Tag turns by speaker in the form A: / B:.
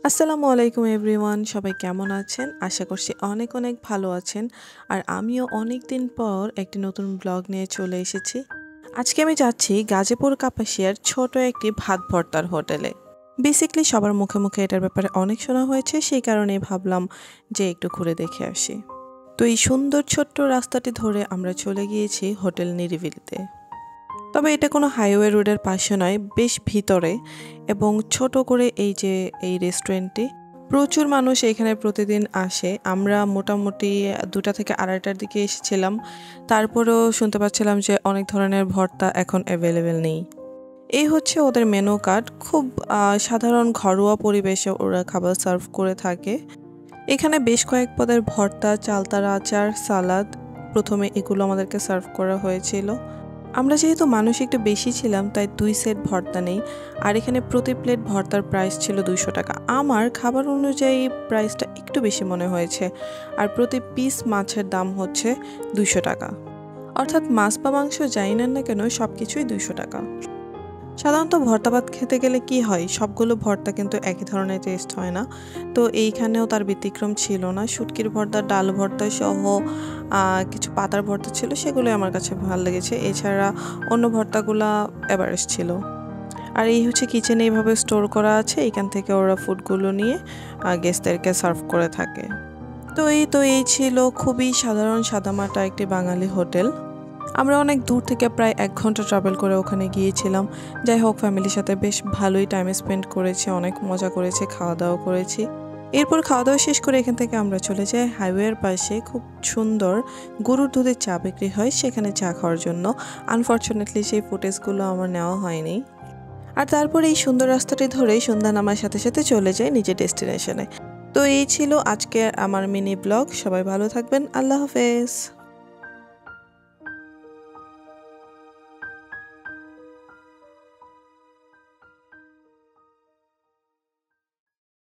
A: আসসালামু আলাইকুম এভরিওয়ান, সবাই কেমন আছেন? আশা করছি অনেক অনেক ভালো আছেন। আর আমিও অনেক দিন পর একটি নতুন ব্লগ নিয়ে চলে এসেছি। আজকে আমি যাচ্ছি গাজীপুর কাপাসিয়ার ছোট একটি ভাত ভর্তার হোটেলে। বেসিক্যালি সবার মুখে মুখে এটার ব্যাপারে অনেক শোনা হয়েছে, সেই কারণেই ভাবলাম যে একটু ঘুরে দেখে আসি। তো এই সুন্দর ছোট্ট রাস্তাটি ধরে আমরা চলে গিয়েছি হোটেল নিরিবিলিতে। তবে এটা কোনো হাইওয়ে রোডের পাশে নয়, বেশ ভিতরে, এবং ছোট করে এই রেস্টুরেন্টটি। প্রচুর মানুষ এখানে প্রতিদিন আসে। আমরা মোটামুটি 2টা থেকে 2:30টার দিকে এসেছিলাম। তারপরেও শুনতে পাচ্ছিলাম যে অনেক ধরনের ভর্তা এখন অ্যাভেলেবেল নেই। এই হচ্ছে ওদের মেনু কার্ড। খুব সাধারণ ঘরোয়া পরিবেশে ওরা খাবার সার্ভ করে থাকে। এখানে বেশ কয়েক পদের ভর্তা, চালতার আচার, সালাদ, প্রথমে এগুলো আমাদেরকে সার্ভ করা হয়েছিল। আমরা যেহেতু মানুষ একটু বেশি ছিলাম, তাই 2 সেট ভর্তা নেই। আর এখানে প্রতি প্লেট ভর্তার প্রাইস ছিল 200 টাকা। আমার খাবার অনুযায়ী প্রাইসটা একটু বেশি মনে হয়েছে। আর প্রতি পিস মাছের দাম হচ্ছে 200 টাকা। অর্থাৎ মাছ বা মাংস যাই নেন না কেন, সব কিছুই 200 টাকা। সাধারণত ভর্তা ভাত খেতে গেলে কি হয়, সবগুলো ভর্তা কিন্তু একই ধরনের টেস্ট হয় না। তো এইখানেও তার ব্যতিক্রম ছিল না। শুটকির ভর্তা, ডাল ভর্তা সহ কিছু পাতার ভর্তা ছিল, সেগুলো আমার কাছে ভালো লেগেছে। এছাড়া অন্য ভর্তাগুলা এভারেজ ছিল। আর এই হচ্ছে কিচেনে এইভাবে স্টোর করা আছে, এখান থেকে ওরা ফুডগুলো নিয়ে গেস্টদেরকে সার্ভ করে থাকে। তো এই ছিল খুবই সাধারণ সাদামাটা একটি বাঙালি হোটেল। আমরা অনেক দূর থেকে প্রায় 1 ঘন্টা ট্রাভেল করে ওখানে গিয়েছিলাম। যাই হোক, ফ্যামিলির সাথে বেশ ভালোই টাইম স্পেন্ড করেছি, অনেক মজা করেছি, খাওয়া দাওয়া করেছি। এরপর খাওয়া দাওয়া শেষ করে এখান থেকে আমরা চলে যাই হাইওয়ের পাশে খুব সুন্দর গরুর দুধের চা বিক্রি হয়, সেখানে চা খাওয়ার জন্য। আনফর্চুনেটলি সেই ফুটেজগুলো আমার নেওয়া হয়নি। আর তারপর এই সুন্দর রাস্তাটি ধরেই সন্ধ্যা নামার সাথে সাথে চলে যাই নিজের ডেস্টিনেশনে। তো এই ছিল আজকে আমার মিনি ব্লগ। সবাই ভালো থাকবেন। আল্লাহ হাফেজ।